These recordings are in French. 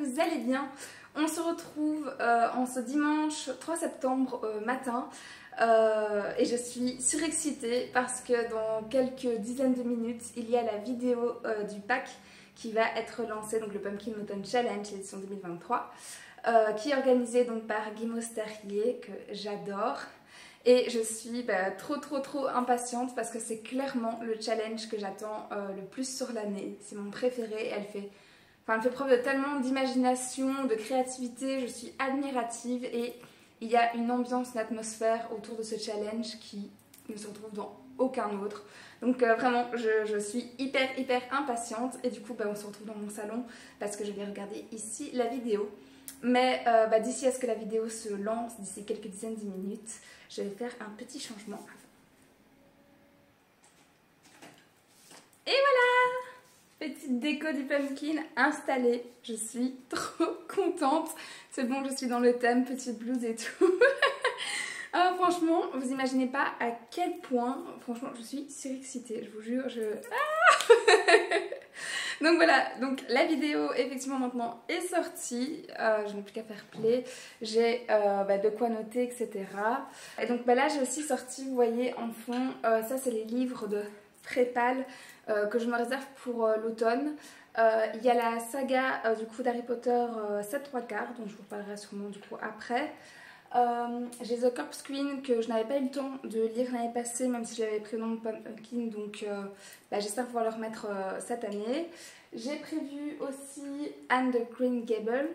vous allez bien. On se retrouve en ce dimanche 3 septembre matin et je suis surexcitée parce que dans quelques dizaines de minutes il y a la vidéo du pack qui va être lancée, donc le Pumpkin Autumn Challenge édition 2023 qui est organisé donc par Guimauve Terrier, que j'adore. Et je suis trop impatiente parce que c'est clairement le challenge que j'attends le plus sur l'année. C'est mon préféré. Elle fait preuve de tellement d'imagination, de créativité. Je suis admirative et il y a une ambiance, une atmosphère autour de ce challenge qui ne se retrouve dans aucun autre. Donc vraiment, je suis hyper impatiente. Et du coup, on se retrouve dans mon salon parce que je vais regarder ici la vidéo. Mais d'ici à ce que la vidéo se lance, d'ici quelques dizaines de minutes, je vais faire un petit changement. Et voilà! Petite déco du pumpkin installée. Je suis trop contente. C'est bon, je suis dans le thème, petite blouse et tout. Ah, franchement, vous imaginez pas à quel point, franchement, je suis surexcitée. Je vous jure, Donc voilà, donc la vidéo effectivement maintenant est sortie, je n'ai plus qu'à faire play, j'ai de quoi noter, etc. Et donc là j'ai aussi sorti, vous voyez en fond, ça c'est les livres de Frépal que je me réserve pour l'automne. Il y a la saga du coup d'Harry Potter 7/3, dont je vous parlerai sûrement du coup après. J'ai The Corpse Queen que je n'avais pas eu le temps de lire l'année passée, même si j'avais pris le nom de Pumpkin, donc j'espère pouvoir le remettre cette année. J'ai prévu aussi Anne de Green Gables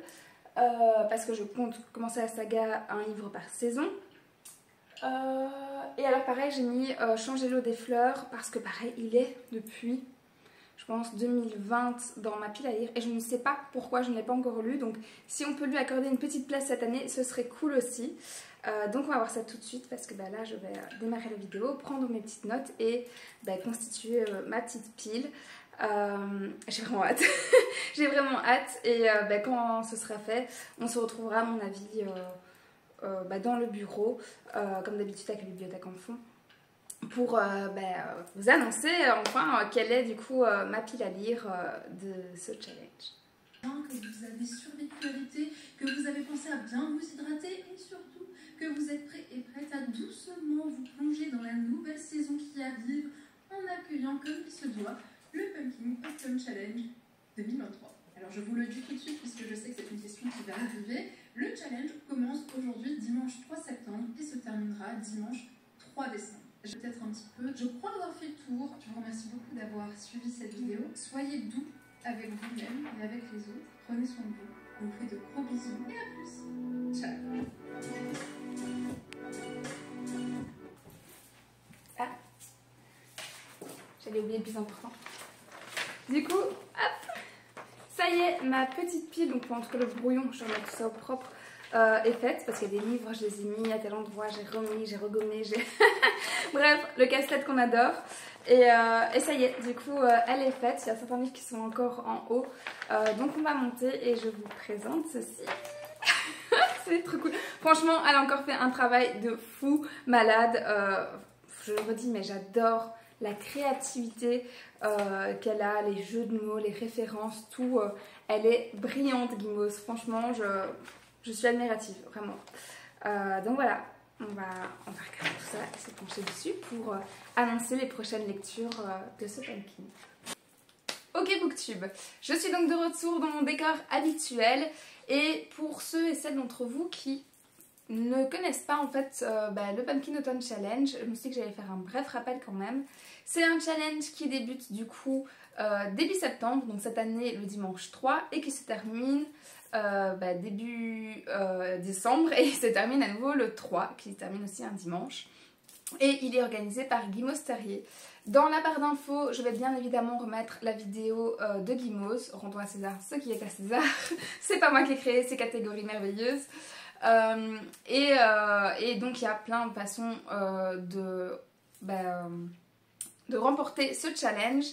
parce que je compte commencer la saga un livre par saison. Et alors pareil, j'ai mis Changer l'eau des fleurs parce que pareil, il est depuis je pense 2020 dans ma pile à lire et je ne sais pas pourquoi je ne l'ai pas encore lu, donc si on peut lui accorder une petite place cette année ce serait cool aussi. Donc on va voir ça tout de suite parce que là je vais démarrer la vidéo, prendre mes petites notes et constituer ma petite pile. J'ai vraiment hâte. J'ai vraiment hâte et quand ce sera fait on se retrouvera à mon avis dans le bureau comme d'habitude avec la bibliothèque en fond, pour vous annoncer enfin quelle est du coup ma pile à lire de ce challenge. Que vous avez survécu à l'été, que vous avez pensé à bien vous hydrater et surtout que vous êtes prêts et prêtes à doucement vous plonger dans la nouvelle saison qui arrive en accueillant comme il se doit le Pumpkin Autumn Challenge 2023. Alors je vous le dis tout de suite puisque je sais que c'est une question qui va arriver. Le challenge commence aujourd'hui dimanche 3 septembre et se terminera dimanche 3 décembre. Peut-être un petit peu. Je crois avoir fait le tour. Je vous remercie beaucoup d'avoir suivi cette vidéo. Soyez doux avec vous-même et avec les autres. Prenez soin de vous. Je vous fais de gros bisous et à plus. Ciao. Ah, j'allais oublier le plus important. Du coup, hop, ça y est, ma petite pile, donc pour en tout cas le brouillon, je vais remettre tout ça au propre. Est faite parce qu'il y a des livres, je les ai mis à tel endroit, j'ai remis, j'ai regommé, j'ai... Bref, le casse-tête qu'on adore. Et ça y est, du coup, elle est faite. Il y a certains livres qui sont encore en haut. Donc on va monter et je vous présente ceci. C'est trop cool. Franchement, elle a encore fait un travail de fou malade. Je le redis, mais j'adore la créativité qu'elle a, les jeux de mots, les références, tout. Elle est brillante, Guimauve. Franchement, je suis admirative, vraiment. Donc voilà, on va regarder tout ça et se pencher dessus pour annoncer les prochaines lectures de ce pumpkin. Ok Booktube, je suis donc de retour dans mon décor habituel et pour ceux et celles d'entre vous qui ne connaissent pas en fait le Pumpkin Autumn Challenge, je me suis dit que j'allais faire un bref rappel quand même. C'est un challenge qui débute du coup début septembre, donc cette année le dimanche 3 et qui se termine début décembre et il se termine à nouveau le 3 qui se termine aussi un dimanche et il est organisé par Guimauve Terrier. Dans la barre d'infos je vais bien évidemment remettre la vidéo de Guimauve, rendons à César ce qui est à César. C'est pas moi qui ai créé ces catégories merveilleuses et donc il y a plein de façons de remporter ce challenge,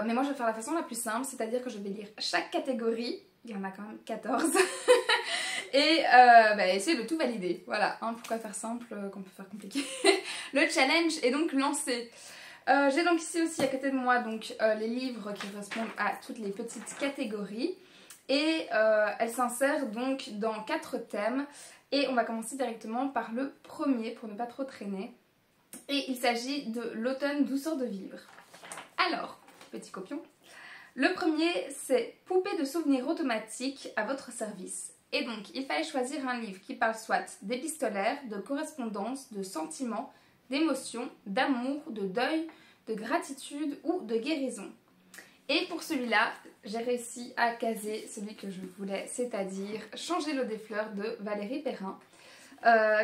mais moi je vais faire la façon la plus simple, c'est-à-dire que je vais lire chaque catégorie. Il y en a quand même 14 et essayer de tout valider. Voilà, hein, pourquoi faire simple qu'on peut faire compliqué. Le challenge est donc lancé. J'ai donc ici aussi à côté de moi donc, les livres qui correspondent à toutes les petites catégories. Et elle s'insère donc dans 4 thèmes. Et on va commencer directement par le premier pour ne pas trop traîner. Et il s'agit de l'automne douceur de vivre. Alors, petit copion. Le premier, c'est Poupée de souvenirs automatiques à votre service. Et donc, il fallait choisir un livre qui parle soit d'épistolaire, de correspondance, de sentiments, d'émotions, d'amour, de deuil, de gratitude ou de guérison. Et pour celui-là, j'ai réussi à caser celui que je voulais, c'est-à-dire Changer l'eau des fleurs de Valérie Perrin,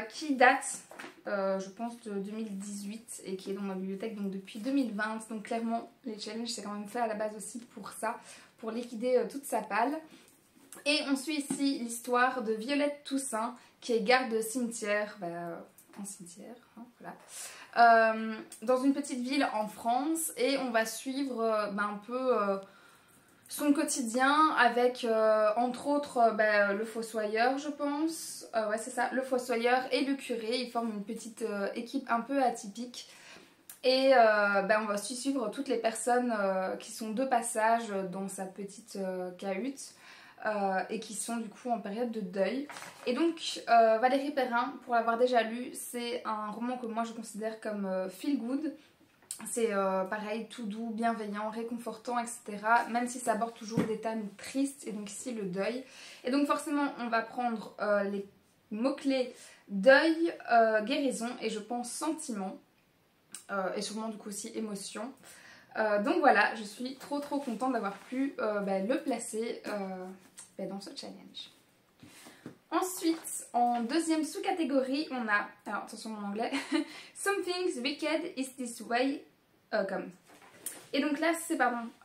qui date, je pense, de 2018 et qui est dans ma bibliothèque donc depuis 2020. Donc clairement, les challenges, c'est quand même fait à la base aussi pour ça, pour liquider toute sa palle. Et on suit ici l'histoire de Violette Toussaint, qui est garde de cimetière, en cimetière, hein, voilà, dans une petite ville en France. Et on va suivre un peu son quotidien avec, entre autres, le fossoyeur, je pense. Ouais, c'est ça, le fossoyeur et le curé. Ils forment une petite équipe un peu atypique. Et on va aussi suivre toutes les personnes qui sont de passage dans sa petite cahute. Et qui sont du coup en période de deuil. Et donc Valérie Perrin, pour l'avoir déjà lu, c'est un roman que moi je considère comme feel good. C'est pareil, tout doux, bienveillant, réconfortant, etc. Même si ça aborde toujours des thèmes tristes, et donc ici le deuil. Et donc forcément on va prendre les mots-clés deuil, guérison et je pense sentiment. Et sûrement du coup aussi émotion. Donc voilà, je suis trop contente d'avoir pu le placer dans ce challenge. Ensuite, en deuxième sous-catégorie, on a, alors attention mon anglais, Something's Wicked is this way come. Et donc là c'est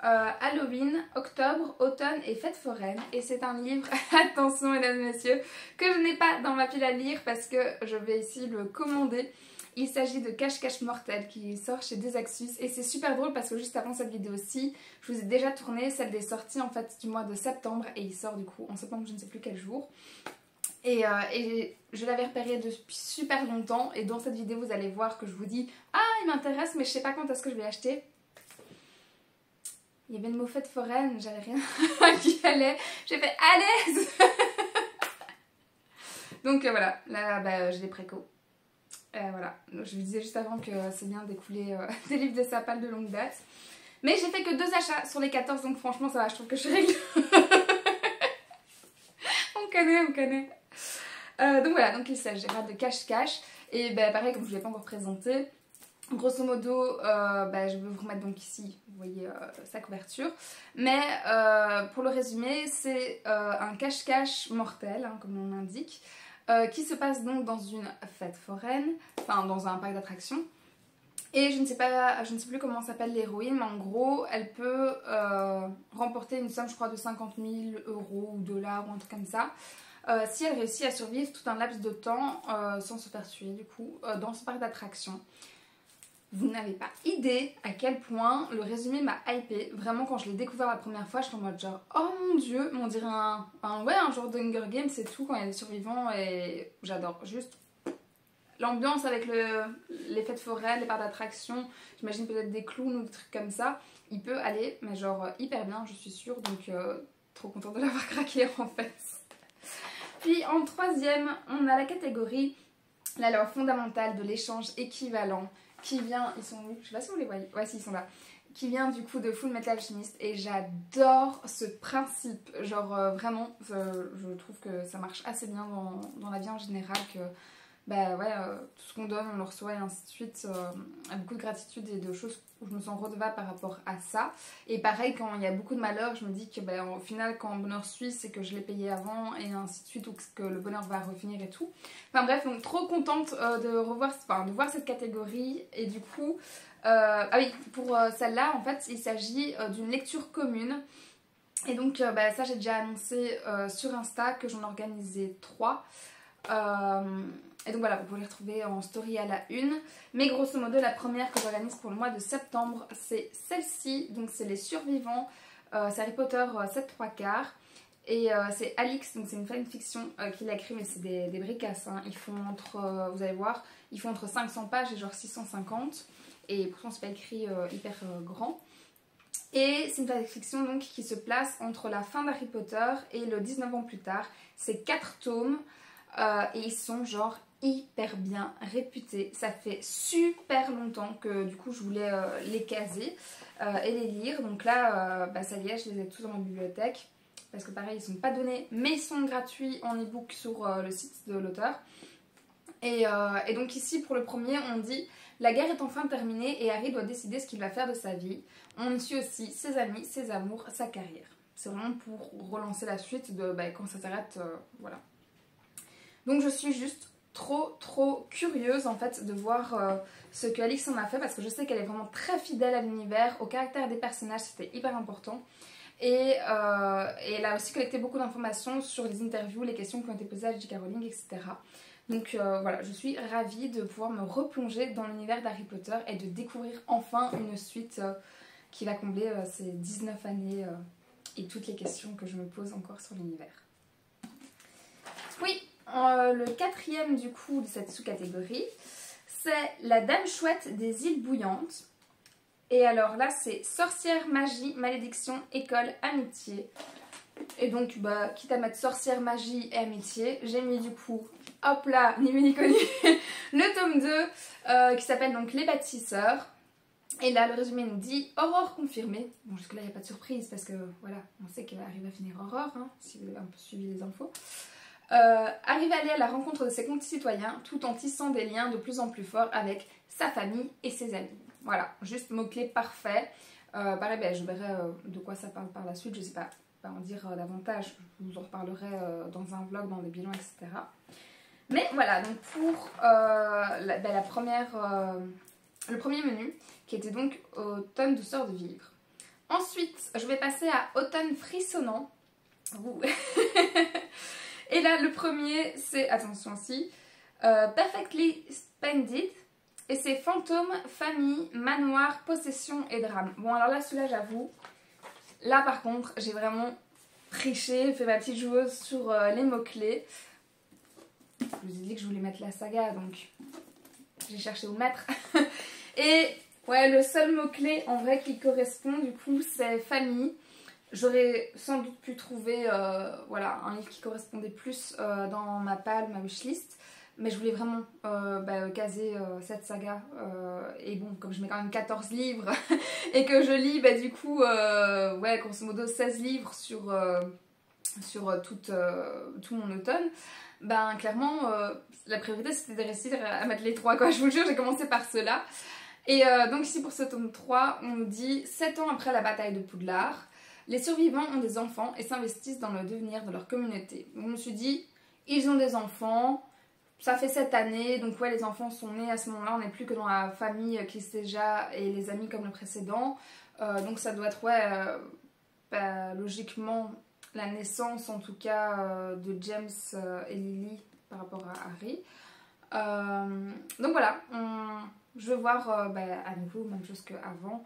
Halloween, octobre, automne et fête foraine. Et c'est un livre, attention mesdames et messieurs, que je n'ai pas dans ma pile à lire parce que je vais ici le commander. Il s'agit de Cache-Cache Mortel qui sort chez Desaxus et c'est super drôle parce que juste avant cette vidéo-ci, je vous ai déjà tourné celle des sorties en fait du mois de septembre et il sort du coup en septembre, je ne sais plus quel jour. Et je l'avais repéré depuis super longtemps et dans cette vidéo vous allez voir que je vous dis « Ah, il m'intéresse mais je sais pas quand est-ce que je vais acheter ». Il y avait le mot fête foraine, j'avais rien qui allait, j'ai fait « À l'aise !» Donc voilà, là je l'ai préco. Voilà, je vous disais juste avant que c'est bien d'écouler des livres de sa palle de longue date. Mais j'ai fait que 2 achats sur les 14, donc franchement ça va, je trouve que je règle. On connaît. Donc voilà, donc il s'agira de Cache-Cache. Et pareil, comme je ne l'ai pas encore présenté, grosso modo, je vais vous remettre donc ici, vous voyez sa couverture. Mais pour le résumer, c'est un cache-cache mortel, hein, comme on l'indique. Qui se passe donc dans une fête foraine, enfin dans un parc d'attractions. Et je ne sais plus comment s'appelle l'héroïne, mais en gros, elle peut remporter une somme, je crois, de 50 000 € ou dollars ou un truc comme ça, si elle réussit à survivre tout un laps de temps sans se faire tuer, du coup, dans ce parc d'attractions. Vous n'avez pas idée à quel point le résumé m'a hypé. Vraiment, quand je l'ai découvert la première fois, j'étais en mode genre, oh mon dieu, on dirait un genre d'Hunger Games, c'est tout quand il y a des survivants et j'adore. Juste l'ambiance avec les fêtes foraines, les parcs d'attractions, j'imagine peut-être des clowns ou des trucs comme ça. Il peut aller, mais genre hyper bien, je suis sûre, donc trop contente de l'avoir craqué en fait. Puis en troisième, on a la catégorie la loi fondamentale de l'échange équivalent. Qui vient, ils sont où? Je sais pas si vous les voyez, ouais si ils sont là, qui vient du coup de Full Metal Alchemist et j'adore ce principe, genre vraiment, je trouve que ça marche assez bien dans la vie en général, que tout ce qu'on donne on le reçoit et ainsi de suite, beaucoup de gratitude et de choses où je me sens redevable par rapport à ça. Et pareil, quand il y a beaucoup de malheur, je me dis que au final quand le bonheur suit, c'est que je l'ai payé avant et ainsi de suite, ou que le bonheur va revenir et tout. Enfin bref, donc trop contente de voir cette catégorie. Et du coup, pour celle-là, en fait, il s'agit d'une lecture commune. Et donc ça j'ai déjà annoncé sur Insta que j'en organisais 3. Et donc voilà, vous pouvez les retrouver en story à la une. Mais grosso modo, la première que j'organise pour le mois de septembre, c'est celle-ci. Donc c'est Les Survivants, c'est Harry Potter 7/3. Et c'est Alix, donc c'est une fanfiction qui l'a écrit, mais c'est des bricasses. Hein. Ils font vous allez voir, ils font entre 500 pages et genre 650. Et pourtant c'est pas écrit hyper grand. Et c'est une fanfiction donc qui se place entre la fin d'Harry Potter et le 19 ans plus tard. C'est 4 tomes et ils sont genre hyper bien réputés. Ça fait super longtemps que du coup je voulais les caser et les lire. Donc là, ça y est, je les ai tous dans ma bibliothèque. Parce que pareil, ils sont pas donnés, mais ils sont gratuits en e-book sur le site de l'auteur. Et donc ici, pour le premier, on dit « La guerre est enfin terminée et Harry doit décider ce qu'il va faire de sa vie. On y suit aussi ses amis, ses amours, sa carrière. » C'est vraiment pour relancer la suite de quand ça s'arrête, voilà. Donc je suis juste trop curieuse en fait de voir ce que Alix en a fait, parce que je sais qu'elle est vraiment très fidèle à l'univers, au caractère des personnages, c'était hyper important. Et elle a aussi collecté beaucoup d'informations sur les interviews, les questions qui ont été posées à J.K. Rowling, etc. Donc voilà, je suis ravie de pouvoir me replonger dans l'univers d'Harry Potter et de découvrir enfin une suite qui va combler ces 19 années et toutes les questions que je me pose encore sur l'univers. Oui, le quatrième du coup de cette sous-catégorie, c'est La Dame Chouette des îles Bouillantes. Et alors là, c'est sorcière, magie, malédiction, école, amitié. Et donc, quitte à mettre sorcière, magie et amitié, j'ai mis du coup, hop là, ni vu ni connu, le tome 2 qui s'appelle donc Les Bâtisseurs. Et là, le résumé nous dit Aurore confirmée. Bon, jusque-là, il n'y a pas de surprise parce que voilà, on sait qu'elle arrive à finir Aurore, hein, si vous avez un peu suivi les infos. Arrive à aller à la rencontre de ses concitoyens tout en tissant des liens de plus en plus forts avec sa famille et ses amis. Voilà, juste mot-clé parfait. Pareil, je verrai de quoi ça parle par la suite, je sais pas en dire davantage, je vous en reparlerai dans un vlog, dans des bilans, etc. Mais voilà, donc pour le premier menu, qui était donc Automne douceur de vivre. Ensuite, je vais passer à Automne frissonnant. Et là, le premier, c'est, attention aussi, Perfectly Splendid. Et c'est fantôme, famille, manoir, possession et drame. Bon, alors là, celui-là, j'avoue, là par contre, j'ai vraiment triché, fait ma petite joueuse sur les mots-clés. Je vous ai dit que je voulais mettre la saga, donc j'ai cherché où le mettre. Et ouais, le seul mot-clé en vrai qui correspond, du coup, c'est famille. J'aurais sans doute pu trouver voilà, un livre qui correspondait plus dans ma palle, ma wishlist. Mais je voulais vraiment caser cette saga. Et bon, comme je mets quand même 14 livres et que je lis du coup, ouais, grosso modo 16 livres sur tout mon automne, clairement, la priorité c'était de réussir à mettre les 3, quoi. Je vous le jure, j'ai commencé par cela. Et donc ici pour ce tome 3, on nous dit 7 ans après la bataille de Poudlard, les survivants ont des enfants et s'investissent dans le devenir de leur communauté. Donc, je me suis dit, ils ont des enfants. Ça fait 7 années, donc ouais, les enfants sont nés à ce moment-là, on n'est plus que dans la famille Kisteja et les amis comme le précédent. Donc ça doit être, ouais, logiquement, la naissance en tout cas de James et Lily par rapport à Harry. Donc voilà, je veux voir à nouveau, même chose qu'avant,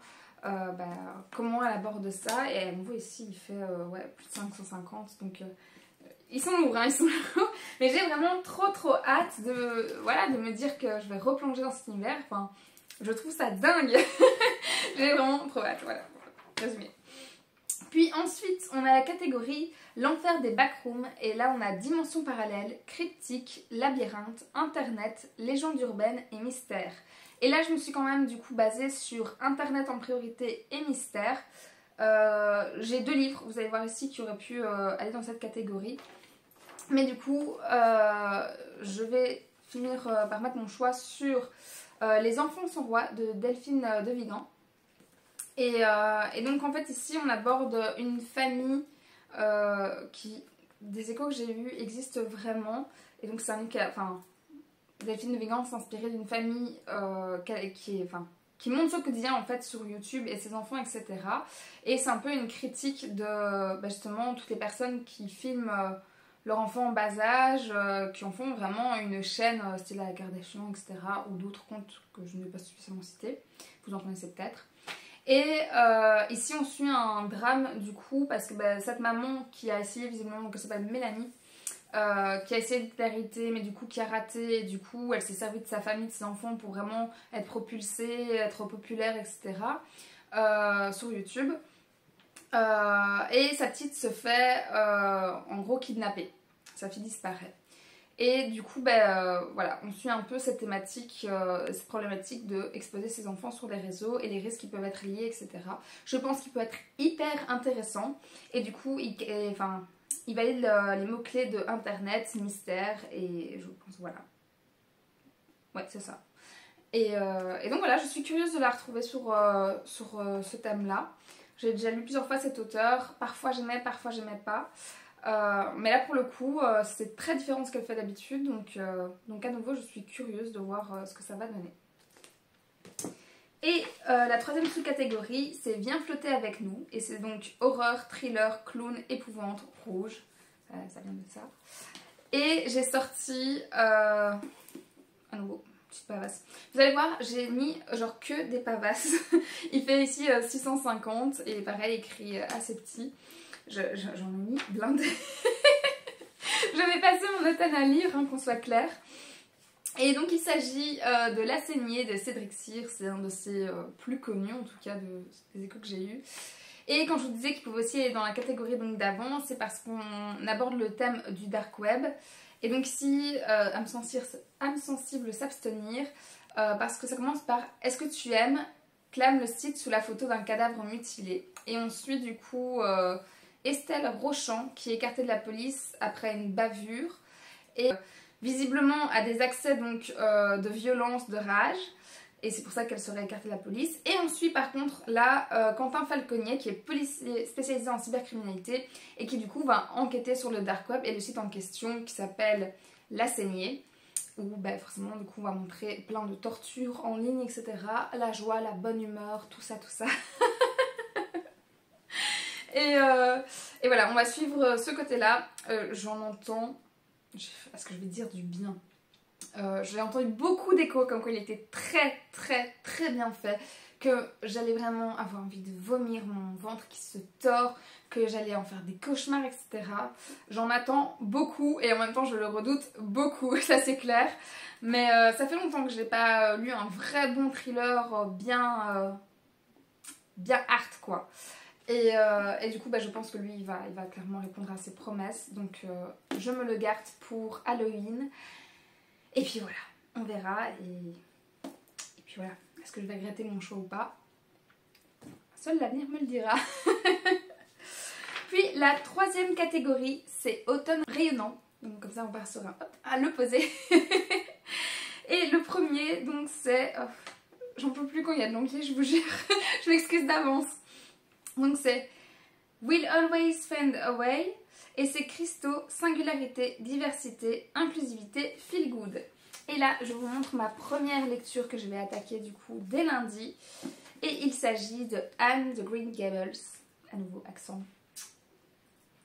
comment elle aborde ça. Et à nouveau ici, il fait ouais, plus de 550, donc... ils sont lourds, hein, ils sont lourds. Mais j'ai vraiment trop hâte de me dire que je vais replonger dans cet univers. Enfin, je trouve ça dingue. J'ai vraiment trop hâte, voilà. Résumé. Puis ensuite, on a la catégorie l'enfer des backrooms. Et là, on a dimension parallèle, cryptique, labyrinthe, internet, légende urbaine et mystère. Et là, je me suis quand même du coup basée sur internet en priorité et mystère. J'ai 2 livres, vous allez voir ici, qui auraient pu aller dans cette catégorie. Mais du coup, je vais finir par mettre mon choix sur Les enfants sont rois de Delphine de Vigan. Et donc en fait ici on aborde une famille qui, des échos que j'ai eus, existe vraiment. Et donc c'est un livre Delphine de Vigan s'inspirait d'une famille qui montre son quotidien en fait sur YouTube et ses enfants, etc. Et c'est un peu une critique de justement toutes les personnes qui filment leurs enfants en bas âge, qui en font vraiment une chaîne style la Kardashian, etc. ou d'autres comptes que je ne vais pas suffisamment citer, vous en connaissez peut-être. Et ici on suit un drame du coup parce que cette maman qui a essayé visiblement, qui s'appelle Mélanie, qui a essayé de l'arrêter mais du coup qui a raté, et du coup elle s'est servie de sa famille, de ses enfants pour vraiment être propulsée, être populaire, etc. Sur YouTube. Et sa petite se fait en gros kidnapper. Sa fille disparaît. Et du coup, voilà, on suit un peu cette thématique, cette problématique de exposer ses enfants sur les réseaux et les risques qui peuvent être liés, etc. Je pense qu'il peut être hyper intéressant. Et du coup, il valide les mots-clés de Internet, mystère, et je pense, voilà. Ouais, c'est ça. Et donc voilà, je suis curieuse de la retrouver sur ce thème-là. J'ai déjà lu plusieurs fois cet auteur. Parfois j'aimais pas. Mais là pour le coup c'est très différent de ce qu'elle fait d'habitude, donc à nouveau je suis curieuse de voir ce que ça va donner. Et la troisième sous-catégorie c'est Viens flotter avec nous, et c'est donc horreur, thriller, clown, épouvante, rouge, ça vient de ça. Et j'ai sorti à nouveau petite pavasse. Vous allez voir, j'ai mis genre que des pavasses. Il fait ici 650 et pareil écrit assez petit. J'en ai mis blindé. Je vais passer mon automne à lire, hein, qu'on soit clair. Et donc il s'agit de La Saignée de Cédric Cyr. C'est un de ses plus connus, en tout cas des échos que j'ai eus. Et quand je vous disais qu'il pouvait aussi aller dans la catégorie d'avant, c'est parce qu'on aborde le thème du dark web. Et donc ici, âme sensible s'abstenir, parce que ça commence par « Est-ce que tu aimes ?» clame le site sous la photo d'un cadavre mutilé. Et on suit du coup Estelle Rochant qui est écartée de la police après une bavure et visiblement a des accès donc de violence, de rage, et c'est pour ça qu'elle serait écartée de la police. Et on suit par contre là Quentin Falconier qui est policier spécialisé en cybercriminalité et qui du coup va enquêter sur le dark web et le site en question qui s'appelle La Saignée, où forcément du coup on va montrer plein de tortures en ligne, etc. La joie, la bonne humeur, tout ça. Et voilà, on va suivre ce côté-là. J'en entends, est-ce que je vais dire du bien? J'ai entendu beaucoup d'échos comme quoi il était très bien fait, que j'allais vraiment avoir envie de vomir, mon ventre qui se tord, que j'allais en faire des cauchemars, etc. J'en attends beaucoup et en même temps je le redoute beaucoup, ça c'est clair. Mais ça fait longtemps que je n'ai pas lu un vrai bon thriller bien hard quoi. Et du coup je pense que lui il va clairement répondre à ses promesses, donc je me le garde pour Halloween. Et puis voilà, on verra, et puis voilà, est-ce que je vais regretter mon choix ou pas? Seul l'avenir me le dira. Puis la troisième catégorie, c'est automne rayonnant, donc comme ça on part sur un hop à l'opposé. Et le premier, donc c'est... Oh, j'en peux plus quand il y a de l'anglais, je vous jure, je m'excuse d'avance. Donc c'est We'll Always Find a Way. Et c'est Christo, singularité, diversité, inclusivité, feel good. Et là, je vous montre ma première lecture que je vais attaquer du coup dès lundi. Et il s'agit de Anne de Green Gables. À nouveau, accent.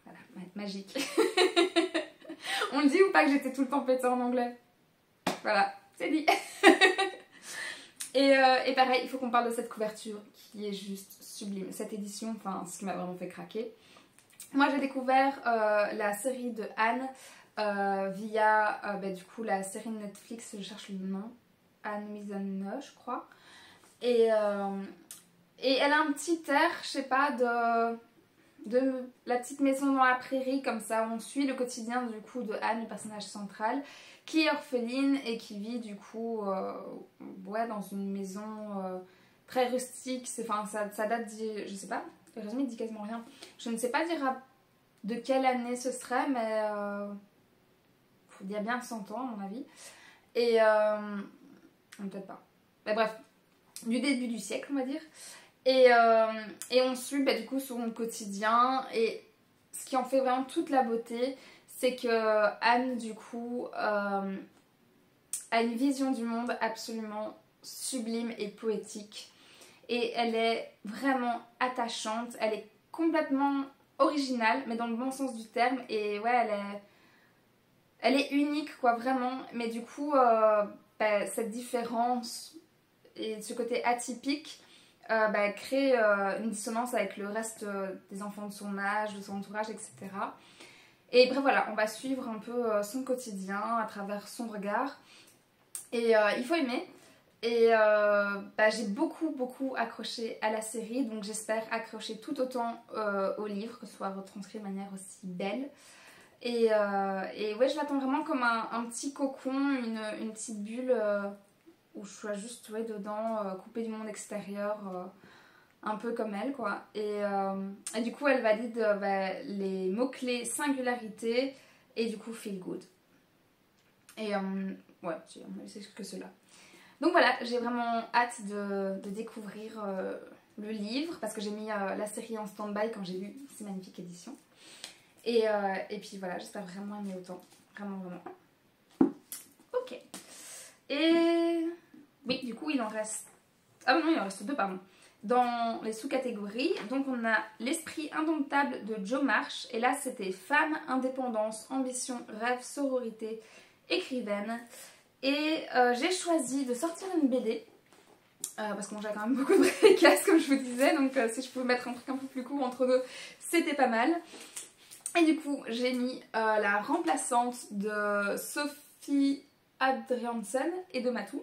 Voilà, magique. On le dit ou pas que j'étais tout le temps pétée en anglais? Voilà, c'est dit. Et pareil, il faut qu'on parle de cette couverture qui est juste sublime. Cette édition, enfin, ce qui m'a vraiment fait craquer. Moi j'ai découvert la série de Anne via du coup la série de Netflix, je cherche le nom, Anne Mizano je crois. Et elle a un petit air, je sais pas, de la petite maison dans la prairie, comme ça on suit le quotidien du coup de Anne, le personnage central, qui est orpheline et qui vit du coup dans une maison très rustique. Enfin ça date, je sais pas. Le résumé dit quasiment rien. Je ne sais pas dire de quelle année ce serait, mais il y a bien 100 ans à mon avis. Et peut-être pas. Mais bref, du début du siècle on va dire. Et on suit du coup son quotidien. Et ce qui en fait vraiment toute la beauté, c'est que Anne du coup a une vision du monde absolument sublime et poétique. Et elle est vraiment attachante, elle est complètement originale, mais dans le bon sens du terme. Et ouais, elle est unique quoi, vraiment. Mais du coup, cette différence et ce côté atypique crée une dissonance avec le reste des enfants de son âge, de son entourage, etc. Et bref voilà, on va suivre un peu son quotidien à travers son regard. Et il faut aimer. Et j'ai beaucoup accroché à la série, donc j'espère accrocher tout autant au livre, que ce soit retranscrit de manière aussi belle. Et ouais, je l'attends vraiment comme un petit cocon, une petite bulle où je sois juste dedans, coupée du monde extérieur, un peu comme elle, quoi. Et du coup, elle valide les mots-clés singularité et du coup feel good. Et ouais, c'est que cela. Donc voilà, j'ai vraiment hâte de découvrir le livre parce que j'ai mis la série en stand-by quand j'ai lu ces magnifiques éditions. Et puis voilà, j'espère vraiment aimer autant. Vraiment. Ok. Et oui, du coup, il en reste... Ah non, il en reste 2, pardon. Dans les sous-catégories, donc on a L'esprit indomptable de Jo March. Et là, c'était femme, indépendance, ambition, rêve, sororité, écrivaine. Et j'ai choisi de sortir une BD. Parce que moi j'ai quand même beaucoup de précasses, comme je vous disais. Donc si je pouvais mettre un truc un peu plus court entre deux, c'était pas mal. Et du coup, j'ai mis la remplaçante de Sophie Adriansen et de Matou.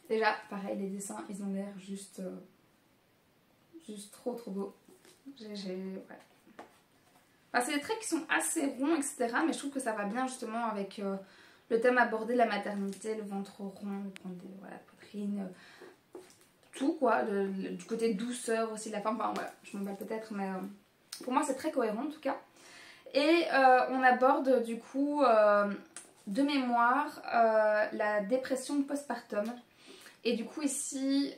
Déjà, pareil, les dessins, ils ont l'air juste trop beaux. Ouais. Enfin, c'est des traits qui sont assez ronds, etc. Mais je trouve que ça va bien justement avec le thème abordé, la maternité, le ventre rond, la poitrine, tout quoi. Du côté douceur aussi de la femme. Enfin voilà, je m'emballe peut-être, mais pour moi c'est très cohérent en tout cas. Et on aborde du coup de mémoire la dépression postpartum. Et du coup ici,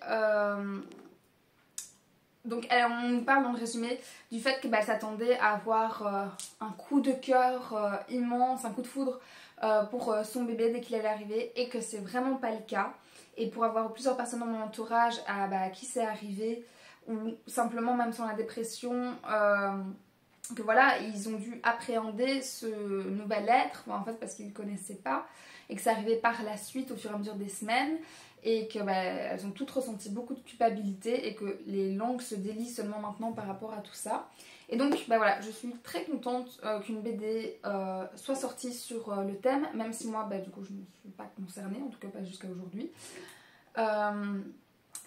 donc on nous parle dans le résumé du fait qu'elle s'attendait à avoir un coup de cœur immense, un coup de foudre pour son bébé dès qu'il allait arriver, et que c'est vraiment pas le cas. Et pour avoir plusieurs personnes dans mon entourage à qui c'est arrivé, ou simplement même sans la dépression, que voilà, ils ont dû appréhender ce nouvel être, en fait parce qu'ils ne le connaissaient pas, et que ça arrivait par la suite au fur et à mesure des semaines, et que elles ont toutes ressenti beaucoup de culpabilité et que les langues se délient seulement maintenant par rapport à tout ça. Et donc voilà, je suis très contente qu'une BD soit sortie sur le thème, même si moi du coup je ne suis pas concernée, en tout cas pas jusqu'à aujourd'hui.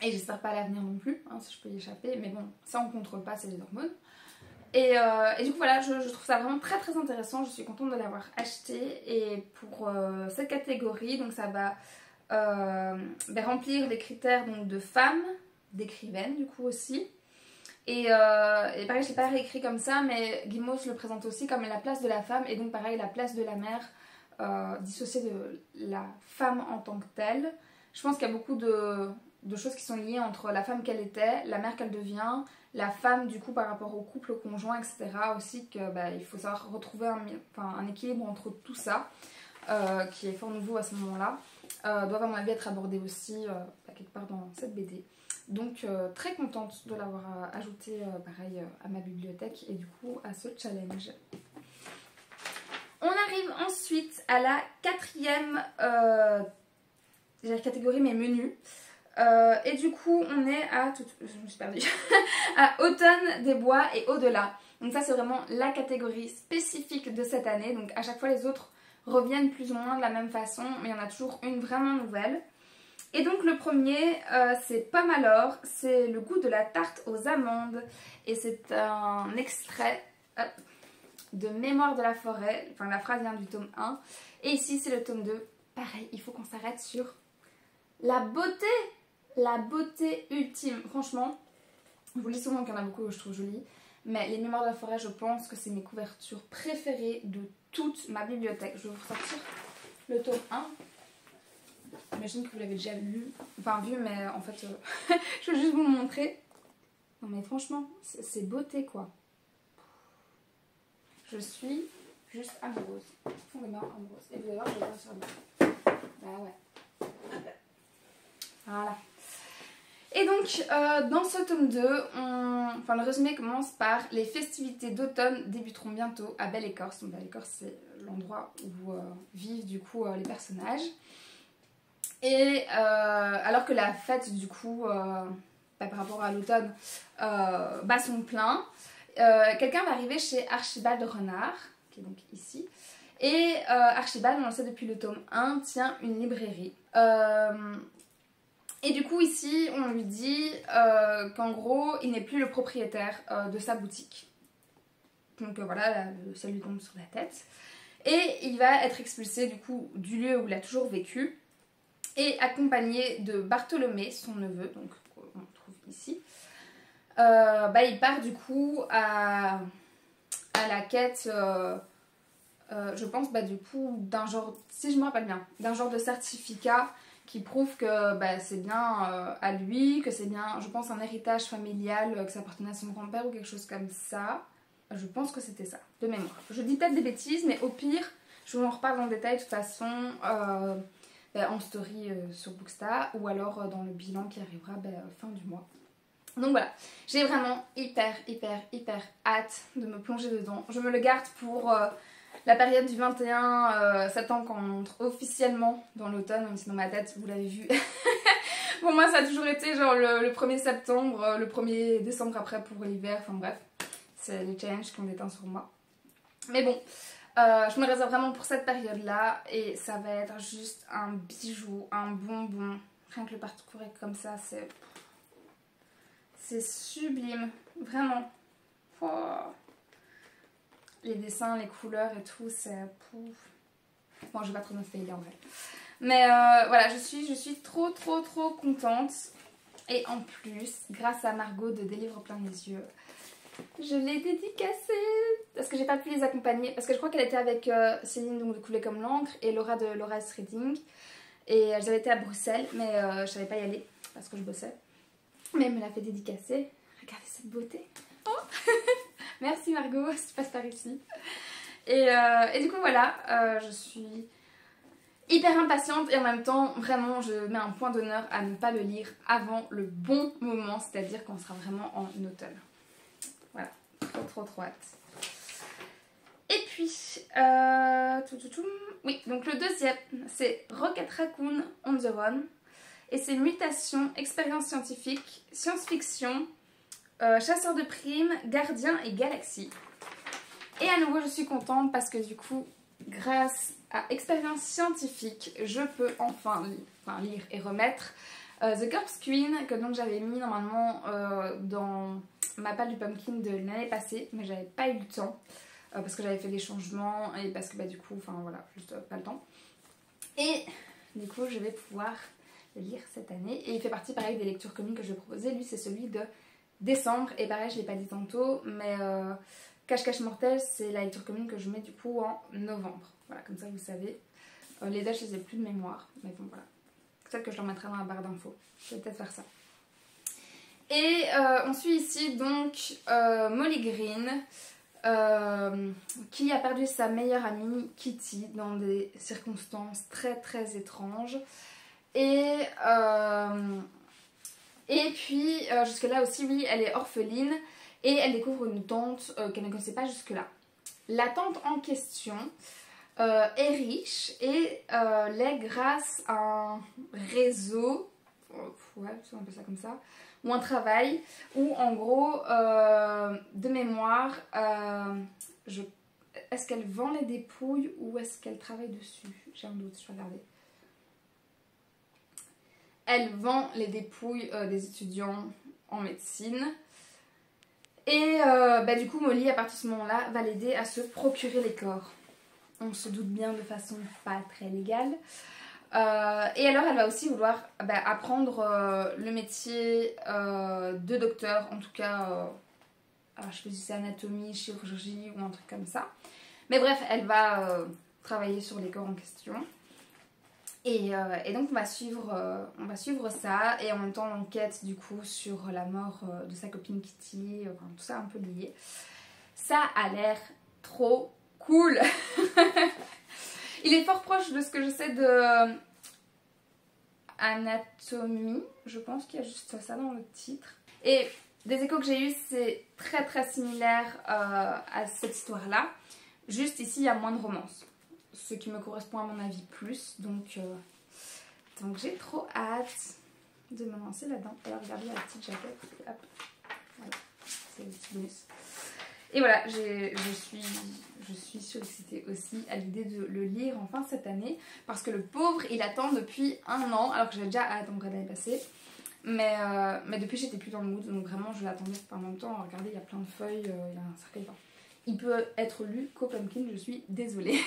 Et j'espère pas à l'avenir non plus, hein, si je peux y échapper, mais bon, ça on contrôle pas, c'est les hormones. Et du coup voilà, je trouve ça vraiment très intéressant, je suis contente de l'avoir acheté. Et pour cette catégorie, donc ça va remplir les critères donc, de femme, d'écrivaine du coup aussi. Et pareil, je l'ai pas réécrit comme ça, mais Guimauve le présente aussi comme la place de la femme, et donc pareil, la place de la mère, dissociée de la femme en tant que telle. Je pense qu'il y a beaucoup de choses qui sont liées entre la femme qu'elle était, la mère qu'elle devient, la femme du coup par rapport au couple, au conjoint, etc. Aussi il faut savoir retrouver un équilibre entre tout ça, qui est fort nouveau à ce moment-là, doivent à mon avis être abordés aussi quelque part dans cette BD. Donc très contente de l'avoir ajouté pareil à ma bibliothèque et du coup à ce challenge. On arrive ensuite à la 4e catégorie, mais menu. Et du coup on est à je me suis perdue à Automne des bois et au-delà. Donc ça c'est vraiment la catégorie spécifique de cette année. Donc à chaque fois les autres reviennent plus ou moins de la même façon, mais il y en a toujours une vraiment nouvelle. Et donc le premier c'est Pomme alors, c'est le goût de la tarte aux amandes, et c'est un extrait de Mémoire de la forêt. Enfin la phrase vient du tome 1 et ici c'est le tome 2. Pareil, il faut qu'on s'arrête sur la beauté ultime. Franchement, je vous lis souvent qu'il y en a beaucoup que je trouve jolies, mais les Mémoires de la forêt, je pense que c'est mes couvertures préférées de toute ma bibliothèque. Je vais vous sortir le tome 1. J'imagine que vous l'avez déjà vu, mais en fait, je vais juste vous le montrer. Non mais franchement, c'est beauté quoi. Je suis juste amoureuse, fondamentalement amoureuse. Et vous allez voir, je vais voir sur le... Bah ouais. Voilà. Et donc, dans ce tome 2, le résumé commence par « Les festivités d'automne débuteront bientôt à Belle-Écorce ». Donc Belle-Écorce, c'est l'endroit où vivent du coup les personnages. Et alors que la fête du coup, par rapport à l'automne, bat son plein, quelqu'un va arriver chez Archibald Renard, qui est donc ici. Et Archibald, on le sait depuis le tome 1, tient une librairie. Et du coup ici on lui dit qu'en gros il n'est plus le propriétaire de sa boutique. Donc voilà, ça lui tombe sur la tête. Et il va être expulsé du coup du lieu où il a toujours vécu. Et accompagné de Bartholomé, son neveu, donc on le trouve ici. Il part du coup à la quête, je pense du coup d'un genre, si je me rappelle bien, d'un genre de certificat qui prouve que c'est bien à lui, que c'est bien, je pense, un héritage familial, que ça appartenait à son grand-père ou quelque chose comme ça. Je pense que c'était ça, de mémoire. Je dis peut-être des bêtises, mais au pire, je vous en reparle en détail de toute façon en story sur Bookstar ou alors dans le bilan qui arrivera fin du mois. Donc voilà, j'ai vraiment hyper hâte de me plonger dedans. Je me le garde pour la période du 21 septembre quand on entre officiellement dans l'automne, même si dans ma tête, vous l'avez vu. Pour moi ça a toujours été genre le 1er septembre, le 1er décembre après pour l'hiver, enfin bref. C'est les challenges qui ont déteint sur moi. Mais bon, je me réserve vraiment pour cette période-là et ça va être juste un bijou, un bonbon. Rien que le parcourir comme ça, c'est sublime, vraiment. Oh. Les dessins, les couleurs et tout, c'est pouf. Bon, je vais pas trop me failler en vrai. Mais voilà, je suis trop contente. Et en plus, grâce à Margot de Des livres plein les yeux, je l'ai dédicacée parce que j'ai pas pu les accompagner. Parce que je crois qu'elle était avec Céline donc de Couler comme l'encre et Laura de Laura's Reading. Et elles avaient été à Bruxelles, mais je savais pas y aller parce que je bossais. Mais elle me l'a fait dédicacer. Regardez cette beauté. Oh merci Margot si tu passes par ici. Et du coup voilà, je suis hyper impatiente et en même temps vraiment je mets un point d'honneur à ne pas le lire avant le bon moment, c'est-à-dire qu'on sera vraiment en automne. Voilà, trop hâte. Et puis, oui, donc le deuxième c'est Rocket Raccoon on the Run et c'est mutation, expérience scientifique, science-fiction, chasseur de primes, gardien et galaxie. Et à nouveau je suis contente parce que du coup grâce à expérience scientifique je peux enfin lire et remettre The Corpse Queen que donc j'avais mis normalement dans ma palle du pumpkin de l'année passée mais j'avais pas eu le temps parce que j'avais fait des changements et parce que du coup voilà juste pas le temps. Et du coup je vais pouvoir le lire cette année et il fait partie pareil des lectures communes que je vais proposer. Lui c'est celui de décembre et pareil je l'ai pas dit tantôt mais Cache-Cache Mortel c'est la lecture commune que je mets du coup en novembre. Voilà, comme ça vous savez. Les dates je les ai plus de mémoire mais bon voilà. Peut-être que je leur mettrai dans la barre d'infos. Je vais peut-être faire ça. Et on suit ici donc Molly Green qui a perdu sa meilleure amie Kitty dans des circonstances très étranges. Et puis jusque là aussi oui elle est orpheline et elle découvre une tante qu'elle ne connaissait pas jusque là. La tante en question est riche et l'est grâce à un réseau, ouais c'est un peu ça comme ça, ou un travail où en gros de mémoire est-ce qu'elle vend les dépouilles ou est-ce qu'elle travaille dessus? J'ai un doute, je vais regarder. Elle vend les dépouilles des étudiants en médecine. Et du coup Molly à partir de ce moment là va l'aider à se procurer les corps. On se doute bien de façon pas très légale. Et alors elle va aussi vouloir apprendre le métier de docteur, en tout cas alors je sais pas si c'est anatomie, chirurgie ou un truc comme ça. Mais bref elle va travailler sur les corps en question. Et donc on va suivre ça et en même temps l'enquête du coup sur la mort de sa copine Kitty, enfin tout ça un peu lié. Ça a l'air trop cool. Il est fort proche de ce que je sais de Anatomie, je pense qu'il y a juste ça dans le titre. Et des échos que j'ai eu c'est très similaire à cette histoire là, juste ici il y a moins de romance. Ce qui me correspond à mon avis plus, donc j'ai trop hâte de me lancer là-dedans. Alors regardez la petite jaquette, hop, voilà, c'est le petit bonus. Et voilà, je suis surexcitée aussi à l'idée de le lire enfin cette année. Parce que le pauvre, il attend depuis 1 an, alors que j'avais déjà hâte l'année passée. Mais depuis, j'étais plus dans le mood, donc vraiment, je l'attendais en même temps. Regardez, il y a plein de feuilles, il y a un cercueil. Enfin, il peut être lu qu'au pumpkin, je suis désolée.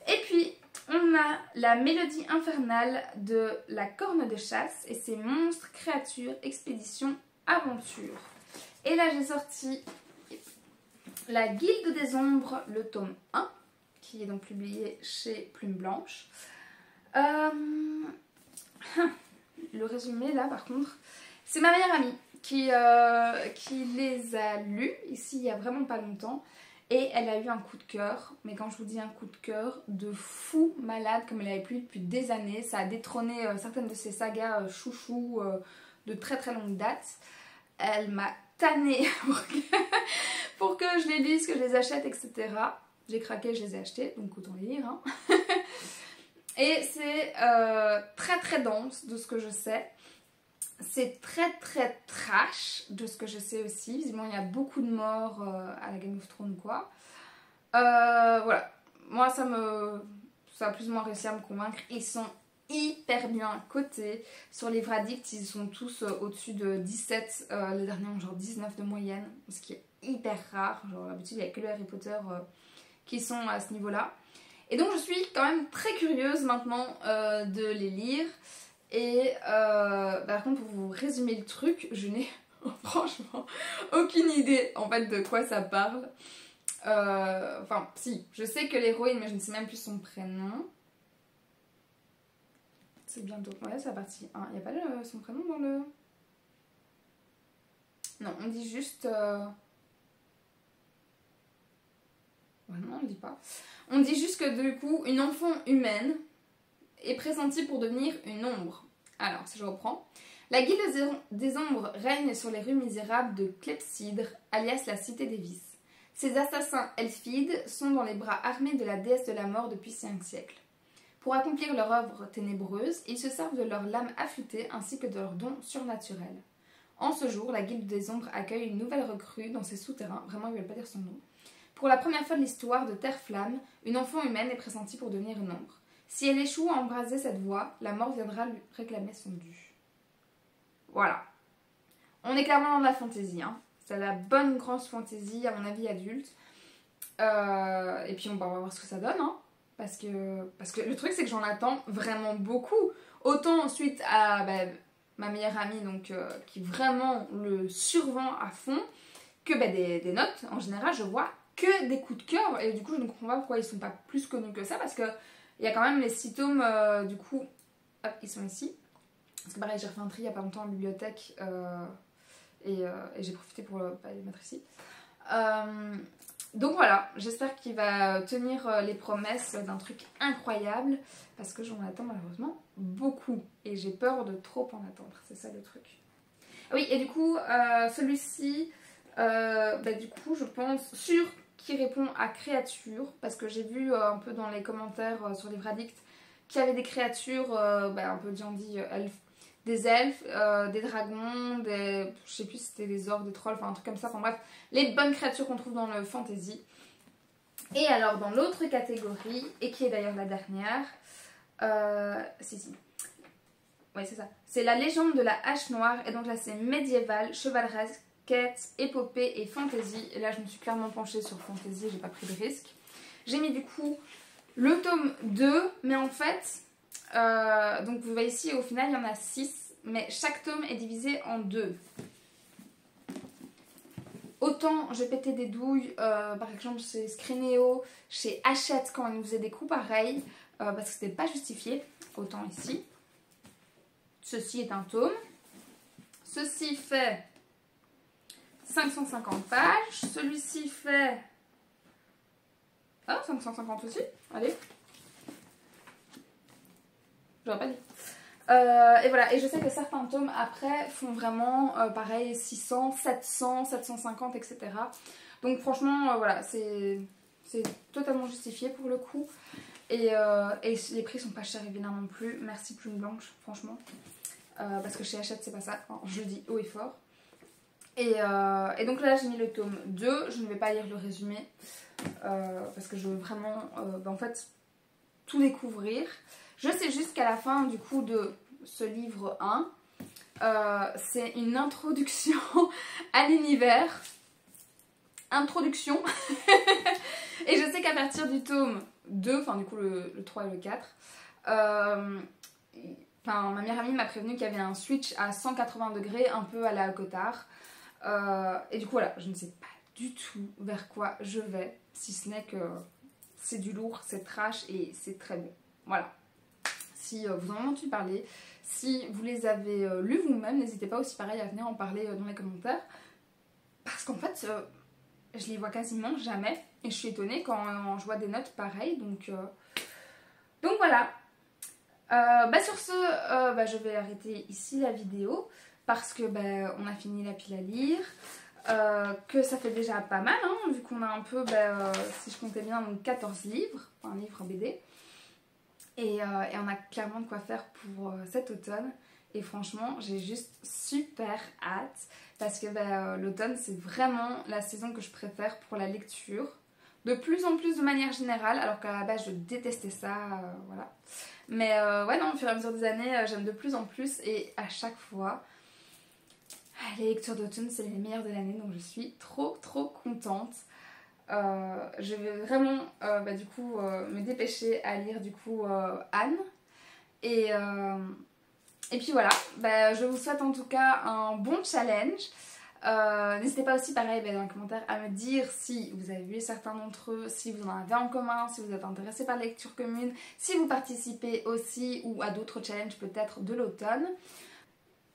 Et puis, on a la mélodie infernale de la corne de chasse et ses monstres, créatures, expéditions, aventures. Et là, j'ai sorti la Guilde des Ombres, le tome 1, qui est donc publié chez Plume Blanche. Le résumé, là, par contre, c'est ma meilleure amie qui les a lus, ici, il y a vraiment pas longtemps. Et elle a eu un coup de cœur, mais quand je vous dis un coup de cœur, de fou malade, comme elle avait plus depuis des années. Ça a détrôné certaines de ses sagas chouchou de très très longue date. Elle m'a tannée pour que je les lise, que je les achète, etc. J'ai craqué, je les ai achetés, donc autant les lire. Hein. Et c'est très très dense de ce que je sais. C'est très très trash de ce que je sais aussi. Visiblement, il y a beaucoup de morts à la Game of Thrones, quoi. Voilà. Moi, ça a plus ou moins réussi à me convaincre. Ils sont hyper bien cotés. Sur Livre Addict, ils sont tous au-dessus de 17. Les derniers ont genre 19 de moyenne. Ce qui est hyper rare. Genre, d'habitude, il n'y a que les Harry Potter qui sont à ce niveau-là. Et donc, je suis quand même très curieuse maintenant de les lire. Et par contre, pour vous résumer le truc, je n'ai franchement aucune idée en fait de quoi ça parle. Enfin, si, je sais que l'héroïne, mais je ne sais même plus son prénom. C'est bientôt. Ouais, c'est la partie 1. Il n'y a pas son prénom dans le. Non, on dit juste. Ouais, non, on ne dit pas. On dit juste que du coup, une enfant humaine est pressentie pour devenir une ombre. Alors, si je reprends. La Guilde des Ombres règne sur les rues misérables de Clepsydre, alias la Cité des Vices. Ces assassins elfides sont dans les bras armés de la déesse de la mort depuis 5 siècles. Pour accomplir leur œuvre ténébreuse, ils se servent de leurs lames affûtées ainsi que de leurs dons surnaturels. En ce jour, la Guilde des Ombres accueille une nouvelle recrue dans ses souterrains, vraiment ils ne veulent pas dire son nom. Pour la première fois de l'histoire de Terre-Flamme, une enfant humaine est pressentie pour devenir une ombre. Si elle échoue à embraser cette voie, la mort viendra lui réclamer son dû. Voilà. On est clairement dans de la fantaisie. Hein. C'est la bonne grosse fantaisie, à mon avis, adulte. Et puis on va voir ce que ça donne. Hein. Parce que le truc, c'est que j'en attends vraiment beaucoup. Autant suite à ma meilleure amie, donc, qui vraiment le survend à fond, que des notes. En général, je vois que des coups de cœur. Et du coup, je ne comprends pas pourquoi ils ne sont pas plus connus que ça. Parce que il y a quand même les 6 tomes, du coup, hop, ils sont ici. Parce que pareil, j'ai refait un tri il n'y a pas longtemps en bibliothèque et j'ai profité pour les mettre ici. Donc voilà, j'espère qu'il va tenir les promesses d'un truc incroyable parce que j'en attends malheureusement beaucoup et j'ai peur de trop en attendre, c'est ça le truc. Oui, et du coup, celui-ci, du coup, je pense sûr qui répond à créatures parce que j'ai vu un peu dans les commentaires sur Livre Addict qu'il y avait des créatures un peu dit elfes, des elfes, des dragons, je sais plus si c'était des orques, des trolls, enfin un truc comme ça, enfin bref, les bonnes créatures qu'on trouve dans le fantasy. Et alors dans l'autre catégorie, et qui est d'ailleurs la dernière, ouais c'est ça, c'est la légende de la hache noire, et donc là c'est médiéval, chevaleresque, quête, épopée et fantasy. Et là je me suis clairement penchée sur fantasy, j'ai pas pris de risque. J'ai mis du coup le tome 2, mais en fait, donc vous voyez ici au final il y en a 6, mais chaque tome est divisé en 2. Autant je pétais des douilles, par exemple chez Scrineo, chez Hachette quand ils nous faisaient des coups pareils, parce que c'était pas justifié, autant ici. Ceci est un tome. Ceci fait 550 pages. Celui-ci fait... Ah, 550 aussi. Allez. J'aurais pas dit. Et voilà, et je sais que certains tomes après font vraiment pareil 600, 700, 750, etc. Donc franchement, voilà, c'est totalement justifié pour le coup. Et les prix sont pas chers évidemment non plus. Merci Plume Blanche, franchement. Parce que chez Hachette, c'est pas ça. Je le dis haut et fort. Et donc là j'ai mis le tome 2, je ne vais pas lire le résumé parce que je veux vraiment en fait tout découvrir. Je sais juste qu'à la fin du coup de ce livre 1, c'est une introduction à l'univers. Introduction. Et je sais qu'à partir du tome 2, enfin du coup le 3 et le 4, ma meilleure amie m'a prévenu qu'il y avait un switch à 180 degrés, un peu à la Cotard. Et du coup voilà, je ne sais pas du tout vers quoi je vais, si ce n'est que c'est du lourd, c'est trash et c'est très bon. Voilà. Si vous en avez entendu parler, si vous les avez lus vous-même, n'hésitez pas aussi pareil à venir en parler dans les commentaires. Parce qu'en fait, je les vois quasiment jamais et je suis étonnée quand je vois des notes pareilles. Donc voilà. Sur ce, je vais arrêter ici la vidéo parce que on a fini la pile à lire. Que ça fait déjà pas mal, hein, vu qu'on a un peu, si je comptais bien, donc 14 livres, enfin livres BD. Et on a clairement de quoi faire pour cet automne. Et franchement, j'ai juste super hâte parce que l'automne, c'est vraiment la saison que je préfère pour la lecture. De plus en plus de manière générale, alors qu'à la base, je détestais ça, voilà. Mais ouais, non, au fur et à mesure des années, j'aime de plus en plus et à chaque fois, les lectures d'automne, c'est les meilleures de l'année, donc je suis trop contente. Je vais vraiment me dépêcher à lire du coup Anne. Et puis voilà, je vous souhaite en tout cas un bon challenge. N'hésitez pas aussi pareil dans les commentaires à me dire si vous avez vu certains d'entre eux, si vous en avez en commun, si vous êtes intéressé par la lecture commune, si vous participez aussi ou à d'autres challenges peut-être de l'automne.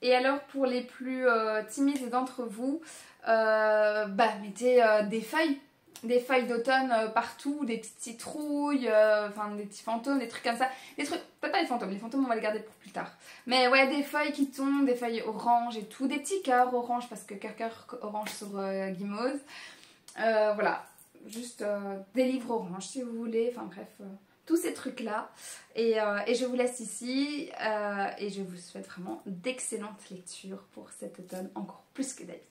Et alors pour les plus timides d'entre vous, mettez des feuilles d'automne partout, des petites citrouilles, des petits fantômes, des trucs comme ça. Des trucs, peut-être pas les fantômes on va les garder pour plus tard. Mais ouais, des feuilles qui tombent, des feuilles oranges et tout, des petits cœurs oranges parce que cœur orange sur Guimauve. Voilà, juste des livres oranges si vous voulez, enfin bref, tous ces trucs là. Et je vous laisse ici et je vous souhaite vraiment d'excellentes lectures pour cet automne, encore plus que d'habitude.